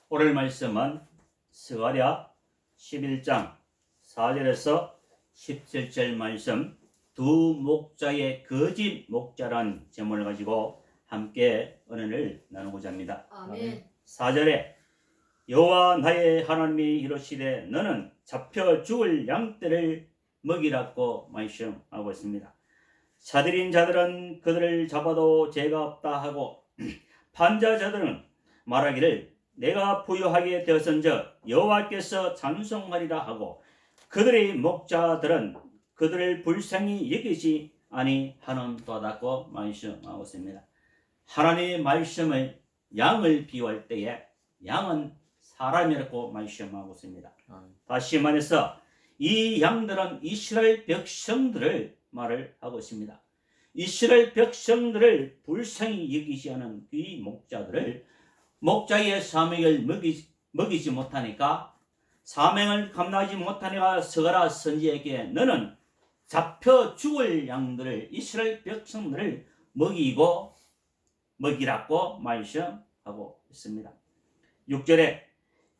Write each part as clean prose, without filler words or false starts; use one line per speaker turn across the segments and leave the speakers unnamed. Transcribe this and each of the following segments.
오늘 말씀은 스가랴 11장 4절에서 17절 말씀 두 목자의 거짓 목자란 제목을 가지고 함께 은혜를 나누고자 합니다.
아멘.
4절에 여호와 나의 하나님이 이르시되 너는 잡혀 죽을 양떼를 먹이라고 말씀하고 있습니다. 자들인 자들은 그들을 잡아도 죄가 없다 하고 판자자들은 말하기를 내가 부유하게 되었은즉 여호와께서 찬송하리라 하고 그들의 목자들은 그들을 불쌍히 여기지 아니하는도다고 말씀하고 있습니다. 하나님의 말씀을 양을 비유할 때에 양은 사람이라고 말씀하고 있습니다. 다시 말해서 이 양들은 이스라엘 백성들을 말을 하고 있습니다. 이스라엘 백성들을 불쌍히 여기지 않은 이 목자들을 목자의 사명을 먹이지 못하니까 사명을 감당하지 못하니까 스가랴 선지에게 너는 잡혀 죽을 양들을 이스라엘 백성들을 먹이라고 말씀하고 있습니다. 6절에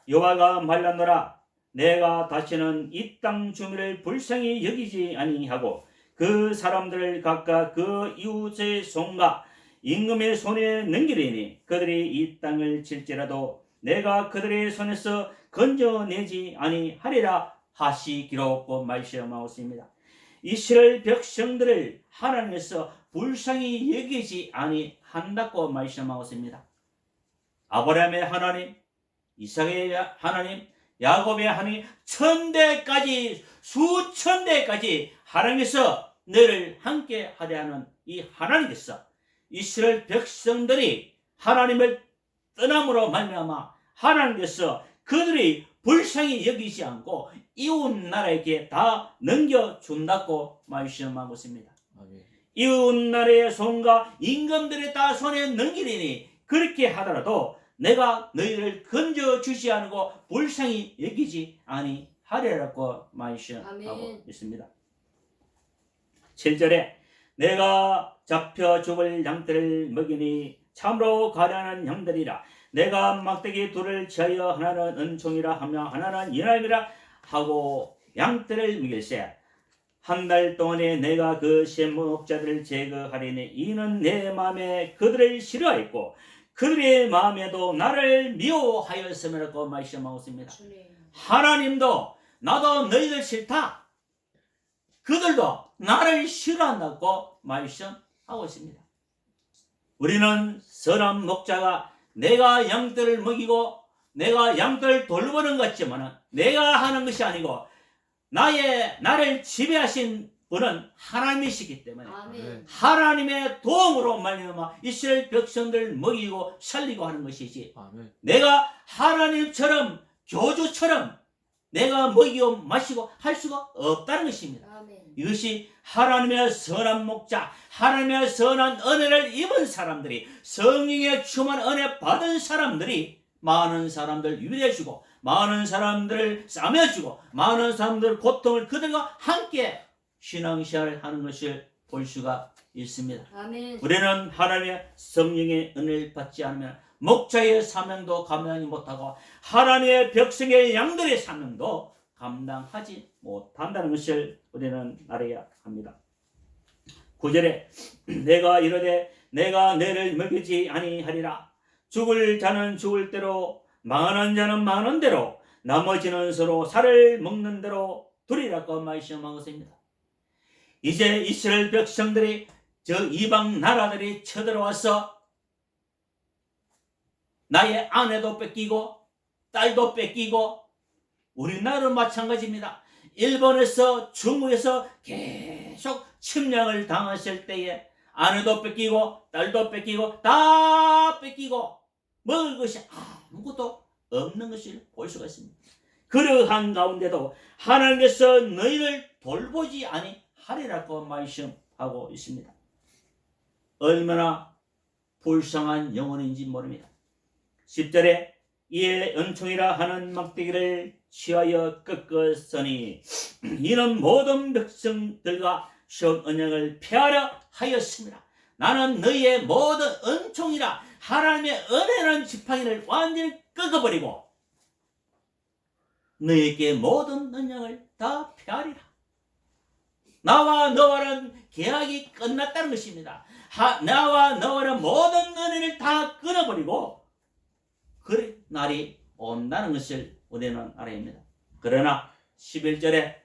여호와가 말하노라 내가 다시는 이 땅 주민을 불쌍히 여기지 아니하고 그 사람들을 각각 그 이웃의 손과 임금의 손에 넘기리니 그들이 이 땅을 칠지라도 내가 그들의 손에서 건져내지 아니하리라 하시기로 말씀하고 있습니다. 이스라엘 백성들을 하나님께서 불쌍히 여기지 아니한다고 말씀하고 있습니다. 아브라함의 하나님, 이삭의 하나님, 야곱의 하나님, 천대까지 수천대까지 하나님께서 너를 함께 하려 하는 이 하나님께서 이스라엘 백성들이 하나님을 떠남으로 말미암아 하나님께서 그들이 불쌍히 여기지 않고 이웃 나라에게 다 넘겨준다고 말씀하고 있습니다. 이웃 나라의 손과 임금들의 다 손에 넘기리니 그렇게 하더라도 내가 너희를 건져주지 않고 불쌍히 여기지 아니하리라고 말씀하고 있습니다. 7절에 내가 잡혀 죽을 양떼를 먹이니 참으로 가련한 양들이라 내가 막대기 둘을 지하여 하나는 은총이라 하며 하나는 연합이라 하고 양떼를 먹일세 한 달 동안에 내가 그 셈목자들을 제거하리니 이는 내 마음에 그들을 싫어했고 그들의 마음에도 나를 미워하였음이라고 말씀하고 있습니다. 하나님도 나도 너희들 싫다. 그들도 나를 싫어한다고 말씀하고 있습니다. 우리는 선한 목자가 내가 양떼를 먹이고 내가 양떼를 돌보는 것 같지만 내가 하는 것이 아니고 나를 지배하신 분은 하나님이시기 때문에 하나님의 도움으로 말미암아 이스라엘 백성들을 먹이고 살리고 하는 것이지 내가 하나님처럼 교주처럼 내가 먹이고 마시고 할 수가 없다는 것입니다. 이것이 하나님의 선한 목자, 하나님의 선한 은혜를 입은 사람들이 성령의 충만 은혜 받은 사람들이 많은 사람들 위로해주고 많은 사람들을 싸매주고 많은 사람들 고통을 그들과 함께 신앙생활을 하는 것을 볼 수가 있습니다.
아멘.
우리는 하나님의 성령의 은혜를 받지 않으면 목자의 사명도 감당하지 못하고 하나님의 백성의 양들의 사명도 감당하지 못한다는 것을 우리는 알아야 합니다. 9절에 내가 이르되 내가 너를 먹이지 아니하리라 죽을 자는 죽을 대로 망하는 자는 망하는 대로 나머지는 서로 살을 먹는 대로 두리라고 말씀하고 있습니다. 이제 이스라엘 백성들이 저 이방 나라들이 쳐들어와서 나의 아내도 뺏기고 딸도 뺏기고 우리나라도 마찬가지입니다. 일본에서 중국에서 계속 침략을 당했을 때에 아내도 뺏기고 딸도 뺏기고 다 뺏기고 먹을 것이 아무것도 없는 것을 볼 수가 있습니다. 그러한 가운데도 하나님께서 너희를 돌보지 아니하리라고 말씀하고 있습니다. 얼마나 불쌍한 영혼인지 모릅니다. 10절에 이에 은총이라 하는 막대기를 취하여 꺾었으니 이는 모든 백성들과 성 언약을 폐하려 하였습니다. 나는 너희의 모든 은총이라 하나님의 은혜라는 지팡이를 완전히 꺾어버리고 너에게 모든 능력을 다 펴리라. 나와 너와는 계약이 끝났다는 것입니다. 나와 너와는 모든 은혜를 다 끊어버리고 그 날이 온다는 것을 우리는 알아야 합니다. 그러나 11절에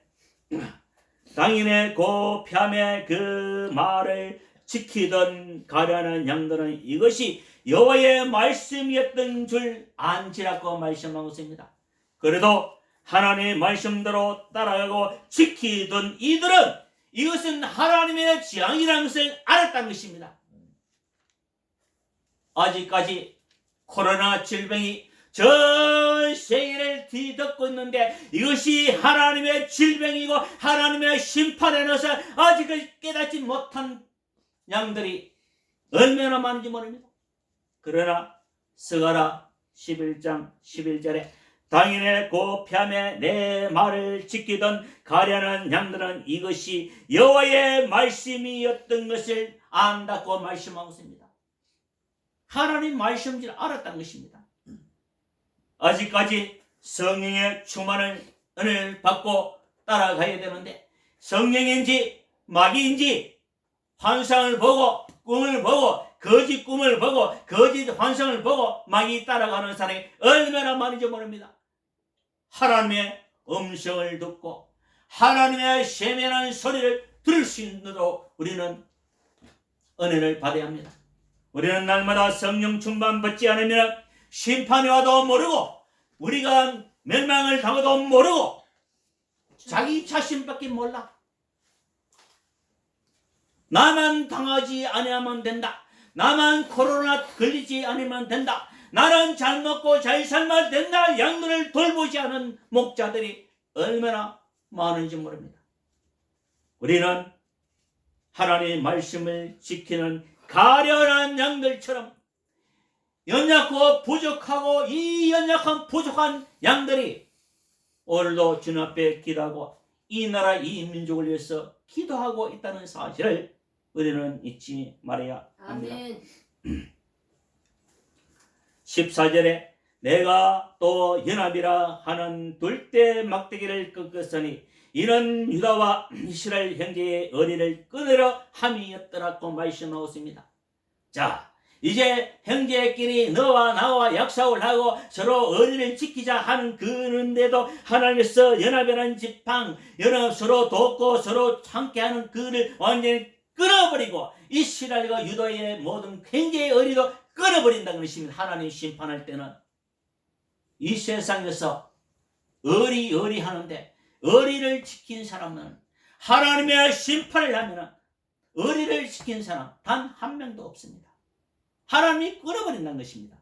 당인의 그 뺨의 그 말을 지키던 가려는 양들은 이것이 여호와의 말씀이었던 줄 안지라고 말씀하고 있습니다. 그래도 하나님의 말씀대로 따라가고 지키던 이들은 이것은 하나님의 지향이라는 것을 알았다는 것입니다. 아직까지 코로나 질병이 전 세계를 뒤덮고 있는데 이것이 하나님의 질병이고 하나님의 심판에 넣어서 아직까지 깨닫지 못한 양들이 얼마나 많은지 모릅니다. 그러나 스가랴 11장 11절에 당인의 그 뺨에 내 말을 지키던 가련한 양들은 이것이 여호와의 말씀이었던 것을 안다고 말씀하고 있습니다. 하나님 말씀을 알았다는 것입니다. 아직까지 성령의 충만을 은혜를 받고 따라가야 되는데 성령인지 마귀인지 환상을 보고 꿈을 보고 거짓 꿈을 보고 거짓 환상을 보고 마귀 따라가는 사람이 얼마나 많은지 모릅니다. 하나님의 음성을 듣고 하나님의 세미한 소리를 들을 수 있도록 우리는 은혜를 받아야 합니다. 우리는 날마다 성령 충만 받지 않으면 심판이 와도 모르고 우리가 멸망을 당해도 모르고 자기 자신밖에 몰라. 나만 당하지 아니하면 된다. 나만 코로나 걸리지 않으면 된다. 나는 잘 먹고 잘 살면 된다. 양들을 돌보지 않은 목자들이 얼마나 많은지 모릅니다. 우리는 하나님의 말씀을 지키는 가련한 양들처럼 연약하고 부족하고 이 연약한 부족한 양들이 오늘도 주님 앞에 기도하고 이 나라 이 민족을 위해서 기도하고 있다는 사실을 우리는 잊지 말아야 합니다.
아멘.
14절에 내가 또 연합이라 하는 둘대 막대기를 꺾었으니 이는 유다와 이스라엘 형제의 의리를 끊으려 함이었더라고 말씀하고 있습니다. 자, 이제 형제끼리 너와 나와 약속을 하고 서로 의리를 지키자 하는 그런데도 하나님께서 연합이라는 지팡, 연합 서로 돕고 서로 함께하는 그를 완전히 끊어버리고 이스라엘과 유다의 모든 형제의 의리도 끊어버린다는 것입니다. 하나님 심판할 때는 이 세상에서 의리 하는데 의리를 지킨 사람은 하나님의 심판을 하면 의리를 지킨 사람 단 한 명도 없습니다. 하나님이 끊어버린다는 것입니다.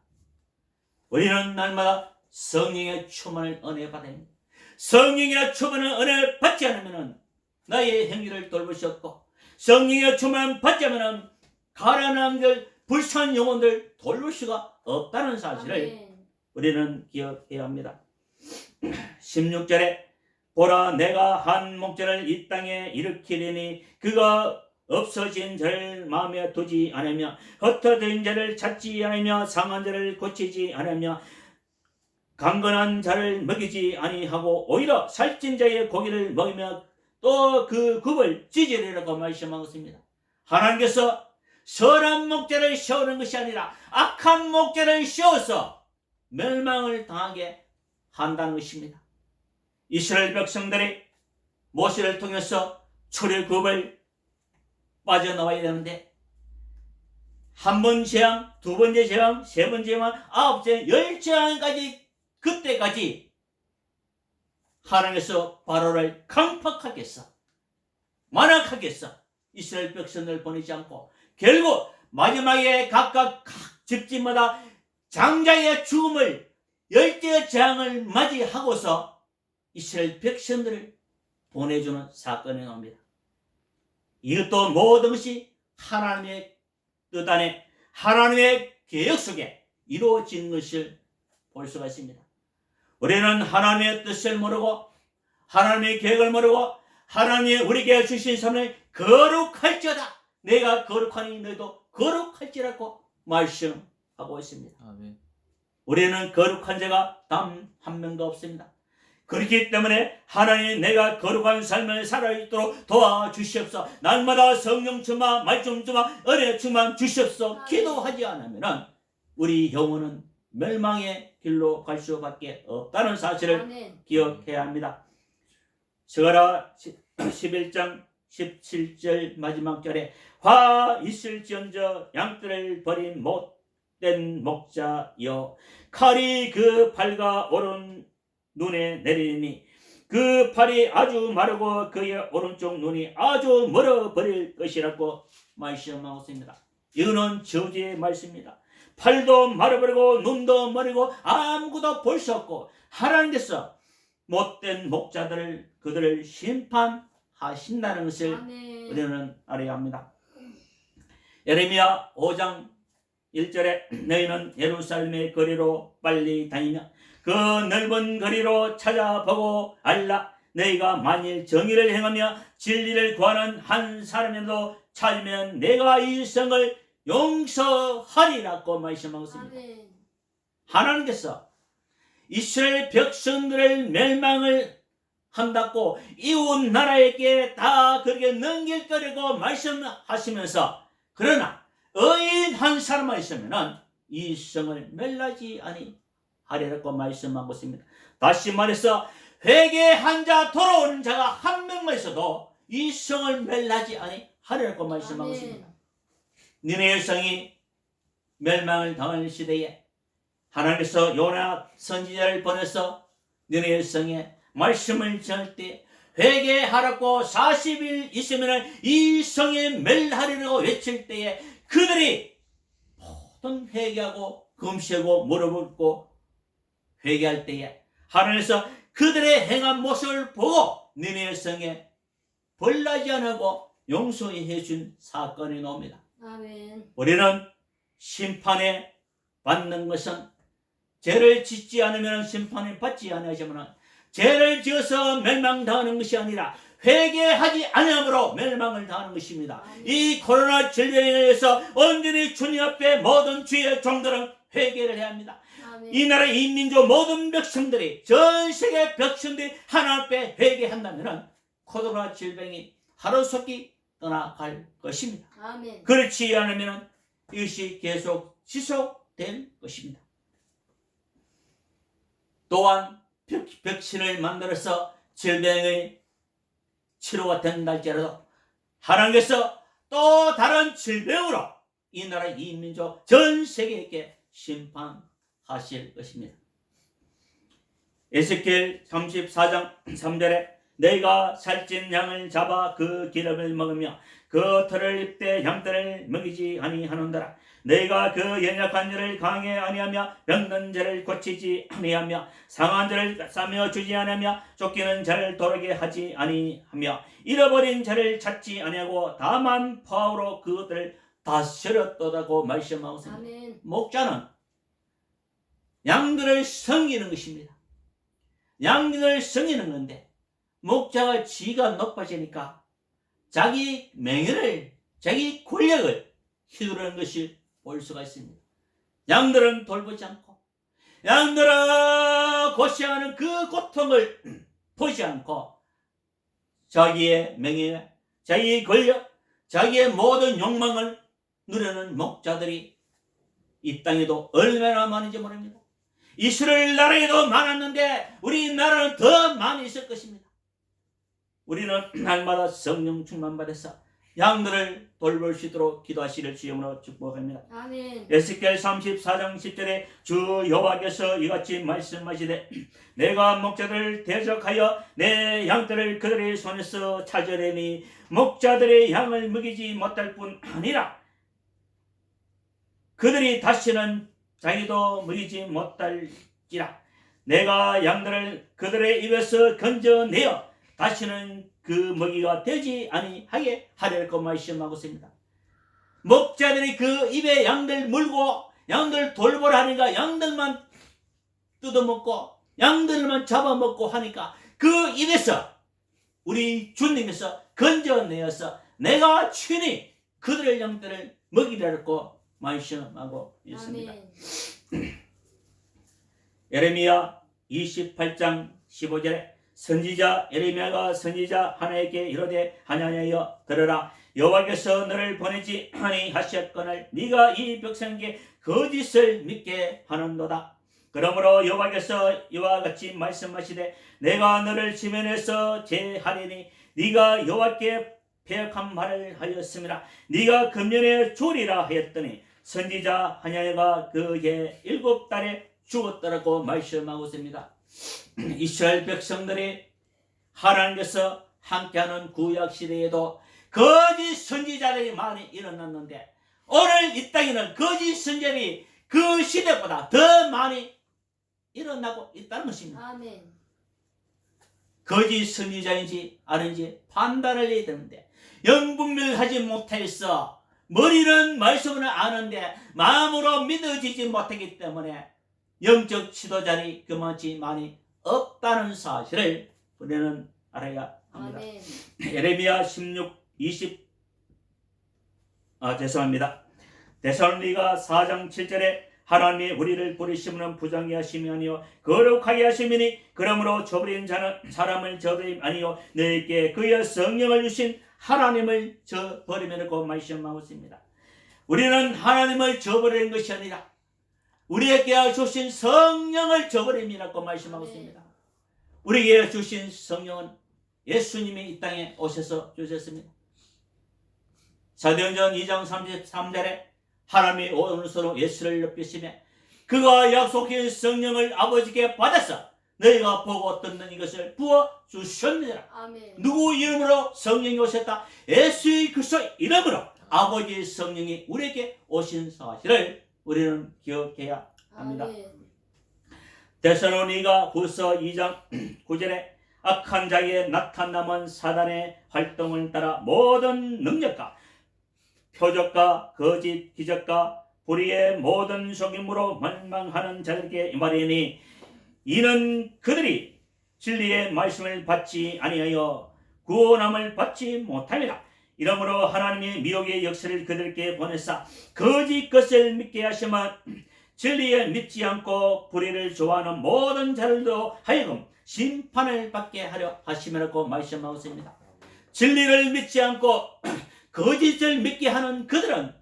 우리는 날마다 성령의 충만을 은혜 받아야 합니다. 성령의 충만을 은혜를 받지 않으면 나의 행위를 돌볼 수 없고 성령의 충만을 받지 않으면 가난한 불쌍한 영혼들 돌볼 수가 없다는 사실을
아멘.
우리는 기억해야 합니다. 16절에 보라 내가 한 목자를 이 땅에 일으키리니 그가 없어진 자를 마음에 두지 않으며 흩어진 자를 찾지 않으며 상한 자를 고치지 않으며 강건한 자를 먹이지 아니하고 오히려 살찐 자의 고기를 먹이며 또 그 굽을 찢으리라고 말씀하고 있습니다. 하나님께서 선한 목자를 씌우는 것이 아니라 악한 목자를 씌워서 멸망을 당하게 한다는 것입니다. 이스라엘 백성들이 모세를 통해서 출애굽을 빠져나와야 되는데 한 번 재앙, 두 번째 재앙, 세 번째 재앙, 아홉째, 열 재앙까지 그때까지 하나님께서 바로를 강팍하게 했어. 만악하게 했어. 이스라엘 백성을 보내지 않고 결국 마지막에 각각 집집마다 장자의 죽음을 열째 재앙을 맞이하고서 이스라엘 백성들을 보내주는 사건이 나옵니다. 이것도 모든 것이 하나님의 뜻 안에 하나님의 계획 속에 이루어진 것을 볼 수가 있습니다. 우리는 하나님의 뜻을 모르고 하나님의 계획을 모르고 하나님이 우리에게 주신 삶을 거룩할지어다. 내가 거룩하니 너희도 거룩할지라고 말씀하고 하고 있습니다.
아멘.
우리는 거룩한 자가 단 한 명도 없습니다. 그렇기 때문에 하나님 내가 거룩한 삶을 살아있도록 도와주시옵소서. 날마다 성령 충만, 말씀 충만, 은혜 충만 주시옵소서. 기도하지 않으면 우리 영혼은 멸망의 길로 갈 수밖에 없다는 사실을
아멘.
기억해야 합니다. 스가랴 11장 17절 마지막 절에 화 있을지언정 양떼를 버린 못된 목자여 칼이 그 팔과 오른 눈에 내리니 그 팔이 아주 마르고 그의 오른쪽 눈이 아주 멀어버릴 것이라고 말씀하고 있습니다. 이거는 저주의 말씀입니다. 팔도 마르버리고 눈도 머리고 아무것도 볼 수 없고 하나님께서 못된 목자들을 그들을 심판하신다는 것을
아멘.
우리는 알아야 합니다. 예레미야 5장 1절에 너희는 예루살렘의 거리로 빨리 다니며 그 넓은 거리로 찾아보고 알라. 너희가 만일 정의를 행하며 진리를 구하는 한 사람이라도 찾으면 내가 이 성을 용서하리라고 말씀하고 있습니다.
아멘.
하나님께서 이스라엘 백성들을 멸망을 한다고 이웃 나라에게 다 그렇게 넘길 거라고 말씀하시면서 그러나 의인 한 사람만 있으면 이 성을 멸하지 아니하리라고 말씀하고 있습니다. 다시 말해서 회개한 자 돌아오는 자가 한 명만 있어도 이 성을 멸하지 아니하리라고 말씀하고 있습니다. 니네의 성이 멸망을 당할 시대에 하나님께서 요나 선지자를 보내서 니네의 성에 말씀을 전할 때 회개하라고 40일 있으면 이 성에 멸하리라고 외칠 때에 그들이 모든 회개하고 금시하고 물어보고 회개할 때에 하나님께서 그들의 행한 모습을 보고 니네의 성에 벌나지 않고 용서해 준 사건이 나옵니다.
아멘.
우리는 심판에 받는 것은 죄를 짓지 않으면 심판을 받지 않으시면 죄를 지어서 멸망당하는 것이 아니라 회개하지 않음으로 멸망을 당하는 것입니다. 이 코로나 질병에 의해서 온전히 주님 앞에 모든 주의 종들은 회개를 해야 합니다.
아멘.
이 나라 인민족 모든 백성들이 전 세계 백성들이 하나님 앞에 회개한다면 코로나 질병이 하루속히 떠나갈 것입니다.
아멘.
그렇지 않으면 이것이 계속 지속될 것입니다. 또한 백신을 만들어서 질병의 치료가 된다 할지라도 하나님께서 또 다른 질병으로 이 나라 이민족 전 세계에게 심판하실 것입니다. 에스겔 34장 3절에 너희가 살찐 양을 잡아 그 기름을 먹으며 그 털을 입되 양떼를 먹이지 아니하는도라. 너희가 그 연약한 자를 강하게 아니하며 병든 자를 고치지 아니하며 상한 자를 싸며 주지 아니하며 쫓기는 자를 돌아게 하지 아니하며 잃어버린 자를 찾지 아니하고 다만 파워로 그것들을 다스렸도다고 말씀하고 있습니다.
아멘.
목자는 양들을 섬기는 것입니다. 양들을 섬기는 건데 목자가 지가 높아지니까 자기 명예를, 자기 권력을 휘두르는 것이 볼 수가 있습니다. 양들은 돌보지 않고 양들은 고시하는 그 고통을 보지 않고 자기의 명예, 자기의 권력, 자기의 모든 욕망을 누리는 목자들이 이 땅에도 얼마나 많은지 모릅니다. 이스라엘 나라에도 많았는데 우리나라는 더 많이 있을 것입니다. 우리는 날마다 성령 충만 받아서 양들을 돌볼 수 있도록 기도하시를 주님으로 축복합니다.
아멘.
에스겔 34장 10절에 주 여호와께서 이같이 말씀하시되 내가 목자들을 대적하여 내 양들을 그들의 손에서 찾으려니 목자들의 양을 먹이지 못할 뿐 아니라 그들이 다시는 자기도 먹이지 못할지라. 내가 양들을 그들의 입에서 건져내어 다시는 그 먹이가 되지 아니하게 하려고 말씀하고 있습니다. 목자들이 그 입에 양들 물고 양들 돌보라 하니까 양들만 뜯어먹고 양들만 잡아먹고 하니까 그 입에서 우리 주님께서 건져내어서 내가 친히 그들의 양들을 먹이라고 말씀하고 있습니다.
아멘.
예레미야 28장 15절에 선지자 예레미야가 선지자 하나에게 이르되 하나님여 들으라. 여호와께서 너를 보내지 아니하셨거늘 네가 이 백성에게 거짓을 믿게 하는도다. 그러므로 여호와께서 이와 같이 말씀하시되 내가 너를 지면에서 제하리니 네가 여호와께 배역한 말을 하였음이라. 네가 금년에 주리라 하였더니 선지자 하나야가 그해 7달에 죽었더라고 말씀하고 있습니다. 이스라엘 백성들이 하나님께서 함께하는 구약시대에도 거짓 선지자들이 많이 일어났는데 오늘 이 땅에는 거짓 선지자들이 그 시대보다 더 많이 일어나고 있다는 것입니다.
아멘.
거짓 선지자인지 아닌지 판단을 해야 되는데 영분별하지 못해서 머리는 말씀을 아는데 마음으로 믿어지지 못하기 때문에 영적 지도자들이 그만치 많이 없다는 사실을 우리는 알아야 합니다.
아멘.
예레미야 16, 20 죄송합니다. 데살로니가 4장 7절에 하나님이 우리를 부르시면 부정히 하심이 아니요 거룩하게 하심이니 그러므로 저버린 자는 사람을 저버림 아니요 너에게 그의 성령을 주신 하나님을 저버리면고 말씀하고 있습니다. 우리는 하나님을 저버리는 것이 아니라 우리에게 주신 성령을 저버림이라고 말씀하고 있습니다. 우리에게 주신 성령은 예수님이 이 땅에 오셔서 주셨습니다. 사도행전 2장 33절에 하나님이 오른손으로 예수를 높이시며 그가 약속한 성령을 아버지께 받아서 너희가 보고 듣는 이것을 부어 주셨느니라.
아멘.
누구 이름으로 성령이 오셨다? 예수의 그리스도의 이름으로 아버지의 성령이 우리에게 오신 사실을 우리는 기억해야 합니다.
아멘.
데살로니가 후서 2장 9절에 악한 자에게 나타남은 사단의 활동을 따라 모든 능력과 표적과 거짓 기적과 불의의 모든 속임으로 만망하는 자들에게 말이니 이는 그들이 진리의 말씀을 받지 아니하여 구원함을 받지 못합니다. 이러므로 하나님의 미혹의 역사를 그들에게 보내사 거짓 것을 믿게 하시면 진리에 믿지 않고 불의를 좋아하는 모든 자들도 하여금 심판을 받게 하려 하시면라고 말씀하고 있습니다. 진리를 믿지 않고 거짓을 믿게 하는 그들은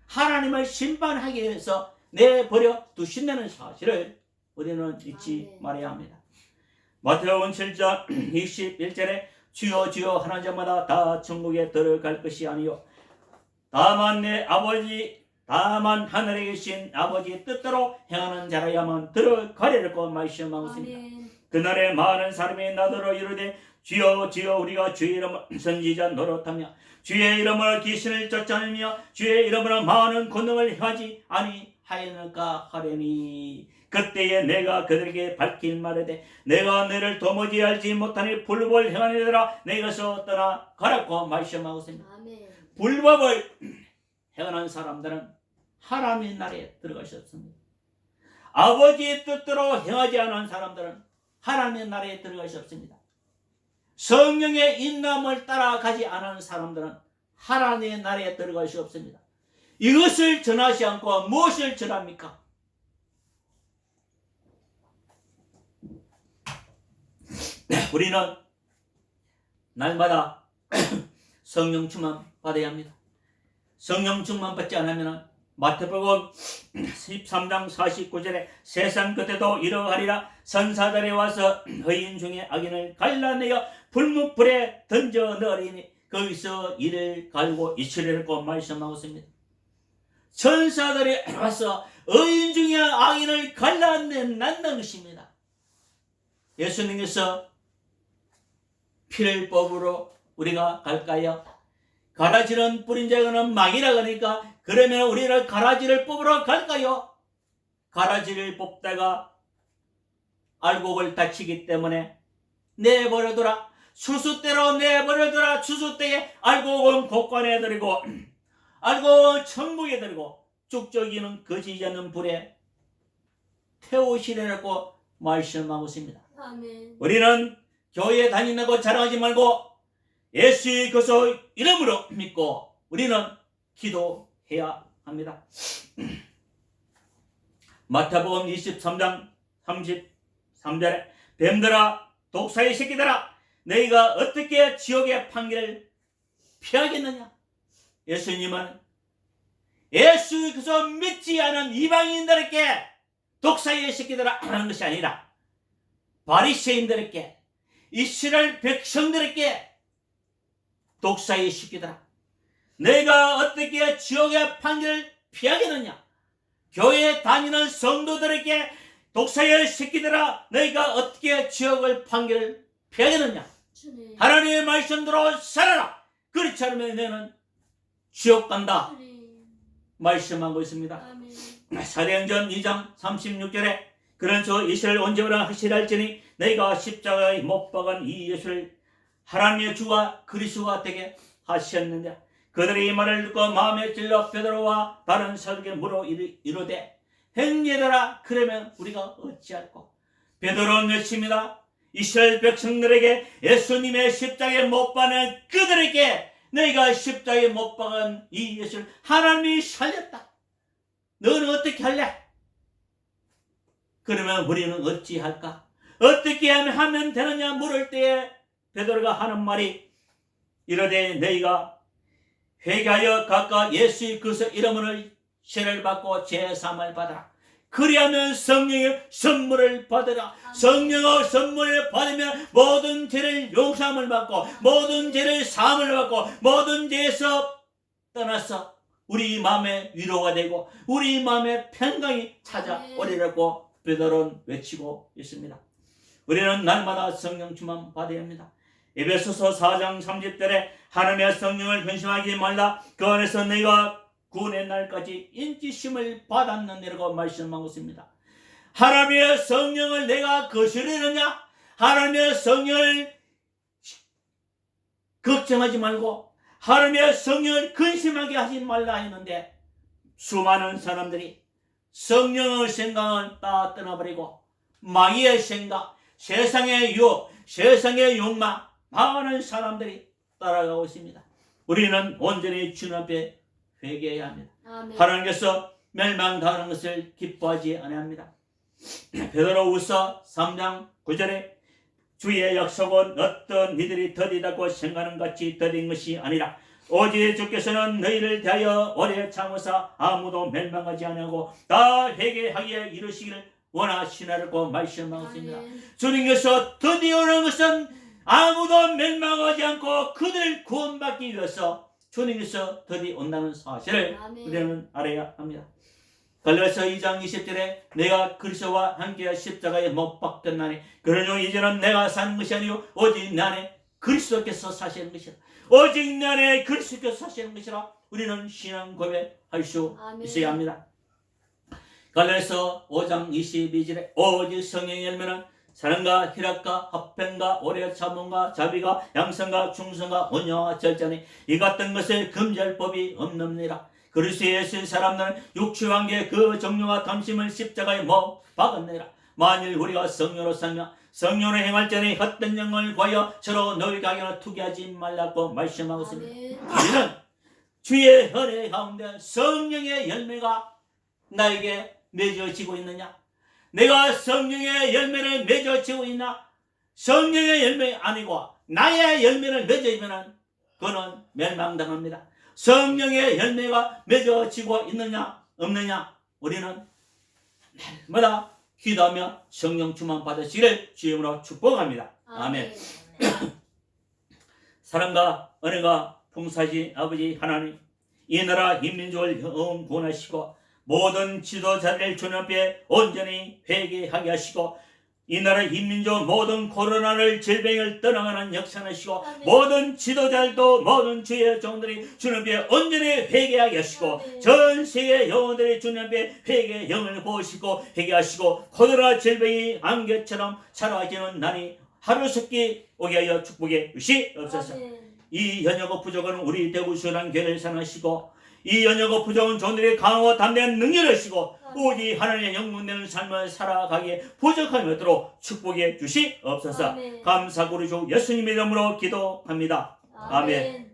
하나님을 심판하기 위해서 내버려 두신다는 사실을 우리는 잊지 말아야 합니다. 마태복음 7장 21절에 주여 주여 하는 자마다 다 천국에 들어갈 것이 아니요 다만 하늘에 계신 아버지의 뜻대로 행하는 자라야만 들어가리라고 말씀하고 있습니다.
아멘.
그날에 많은 사람이 나더러 이르되 주여 주여 우리가 주의 이름을 선지자 노릇하며 주의 이름으로 귀신을 쫓아내며 주의 이름으로 많은 권능을 행하지 아니하였는가 하려니 그때에 내가 그들에게 밝힌 말하되 내가 너를 도무지 알지 못하니 불법을 행하는 자들아 내게서 떠나가라고 말씀하고 있습니다.
아멘.
불법을 행하는 사람들은 하나님의 나라에 들어가셨습니다. 아버지의 뜻대로 행하지 않은 사람들은 하나님의 나라에 들어갈 수 없습니다. 성령의 인남을 따라가지 않은 사람들은 하나님의 나라에 들어갈 수 없습니다. 이것을 전하지 않고 무엇을 전합니까? 우리는 날마다 성령 충만 받아야 합니다. 성령 충만 받지 않으면 마태복음 13장 49절에 세상 끝에도 이러하리라 선사들이 와서 의인 중에 악인을 갈라내어 불문불에 던져 넣으리니 거기서 이를 갈고 있으리라고 말씀하고 있습니다. 천사들이 와서 의인 중에 악인을 갈라낸다는 것입니다. 예수님께서 피를 뽑으러 우리가 갈까요? 가라지는 뿌린 자는 망이라 그러니까 그러면 우리를 가라지를 뽑으러 갈까요? 가라지를 뽑다가 알곡을 다치기 때문에 내버려둬라. 수수대로 내버려둬라. 수수대에 알곡은 곳간에 들이고 알곡은 천국에 들이고 쭉저기는 거지지 않는 불에 태우시라고 말씀하고 있습니다.
아멘.
우리는 교회에 다닌다고 자랑하지 말고 예수의 그리스도 이름으로 믿고 우리는 기도해야 합니다. 마태복음 23장 33절에 뱀들아 독사의 새끼들아 너희가 어떻게 지옥의 판결을 피하겠느냐. 예수님은 예수 그리스도 믿지 않은 이방인들에게 독사의 새끼들아 하는 것이 아니라 바리새인들에게 이스라엘 백성들에게 독사의 새끼들아 내가 어떻게 지옥의 판결을 피하겠느냐. 교회에 다니는 성도들에게 독사의 새끼들아 너희가 어떻게 지옥의 판결을 피하겠느냐. 하나님의 말씀대로 살아라. 그렇지 않으면 너는 지옥 간다 말씀하고 있습니다. 사도행전 2장 36절에 그런즉 이스라엘 온전한 확실할지니 너희가 십자가에 못 박은 이 예수를 하나님의 주와 그리스도가 되게 하셨는데 그들이 이 말을 듣고 마음에 찔러 베드로와 다른 사도에게 물어 이르되 형제들아 그러면 우리가 어찌할꼬. 베드로는 외칩니다. 이스라엘 백성들에게 예수님의 십자가에 못 박은 그들에게 너희가 십자가에 못 박은 이 예수를 하나님이 살렸다. 너는 어떻게 할래? 그러면 우리는 어찌할까? 어떻게 하면 되느냐 물을 때에 베드로가 하는 말이 이르되 너희가 회개하여 각각 예수의 그리스도 이름으로 세례를 받고 제사함을 받아라. 그리하면 성령의 선물을 받으라. 성령의 선물을 받으면 모든 죄를 용서함을 받고 모든 죄를 사함을 받고 모든 죄에서 떠나서 우리 마음에 위로가 되고 우리 마음에 평강이 찾아오리라고 베드로는 외치고 있습니다. 우리는 날마다 성령 충만 받아야 합니다. 에베소서 4장 30절에 하나님의 성령을 근심하지 말라. 그 안에서 너희가 구원의 날까지 인치심을 받았느니라고 말씀하고 있습니다. 하나님의 성령을 내가 거스르느냐? 하나님의 성령을 걱정하지 말고 하나님의 성령을 근심하게 하지 말라 했는데 수많은 사람들이 성령의 생각을 다 떠나버리고 마귀의 생각, 세상의 유혹, 세상의 욕망 많은 사람들이 따라가고 있습니다. 우리는 온전히 주님 앞에 회개해야 합니다. 아멘. 하나님께서 멸망당하는 것을 기뻐하지 아니합니다. 베드로후서 3장 9절에 주의 약속은 어떤 이들이 더디다고 생각하는 같이 더딘 것이 아니라 오직 주께서는 너희를 대하여 오래 참으사 아무도 멸망하지 아니하고 다 회개하기에 이르시기를 원하시나라고 말씀하고 있습니다. 주님께서 더디 오는 것은 아무도 멸망하지 않고 그들 구원받기 위해서 주님께서 더디 온다는 사실을 우리는 알아야 합니다. 갈라디아서 2장 20절에 내가 그리스도와 함께 십자가에 못 박혔나니 그러니 이제는 내가 사는 것이 아니요 오직 내 안에 그리스도께서 사시는 것이라. 오직 내 안에 그리스도께서 사시는 것이라. 우리는 신앙 고백할 수 있어야 합니다. 갈라디아서 5장 22절에 오직 성령의 열매는 사랑과 희락과 화평과 오래 참음과 자비가 양성과 충성과 온유와 절제니 이 같은 것을 금지할 법이 없느니라. 그리스도 예수의 사람들은 육체관계 그 정욕과 탐심을 십자가에 못 박았느니라. 만일 우리가 성령으로 살며 성령으로 행할 때는 헛된 영을 구하여 서로 너희 가격을 투기하지 말라고 말씀하고 있습니다. 우리는 주의 은혜 가운데 성령의 열매가 나에게 맺어지고 있느냐? 내가 성령의 열매를 맺어지고 있나? 성령의 열매 아니고 나의 열매를 맺어지면 그는 멸망당합니다. 성령의 열매가 맺어지고 있느냐 없느냐 우리는 날마다 기도하며 성령 충만 받으시기를 주님으로 축복합니다. 아멘. 사랑과 은혜가 풍성하신 아버지 하나님, 이 나라 인민족을 구원하시고 모든 지도자를 주님 앞에 온전히 회개하게 하시고 이 나라 인민족 모든 코로나를 질병을 떠나가는 역사하시고 모든 지도자들도 모든 주의 종들이 주님 앞에 온전히 회개하게 하시고 전 세계 영혼들이 주님 앞에 회개의 영을 보시고 회개하시고 코로나 질병이 안개처럼 사라지는 날이 하루속히 오게 하여 축복해 주시옵소서. 이 연약과 부족은 우리 대구수란 교회를 사랑하시고 이 연약과 부족은 종들이 강하고 담대한 능력을 하시고 오직 하나님의 영문되는 삶을 살아가기에 부족함이 없도록 축복해 주시옵소서. 감사하고 우리 주 예수님의 이름으로 기도합니다. 아멘.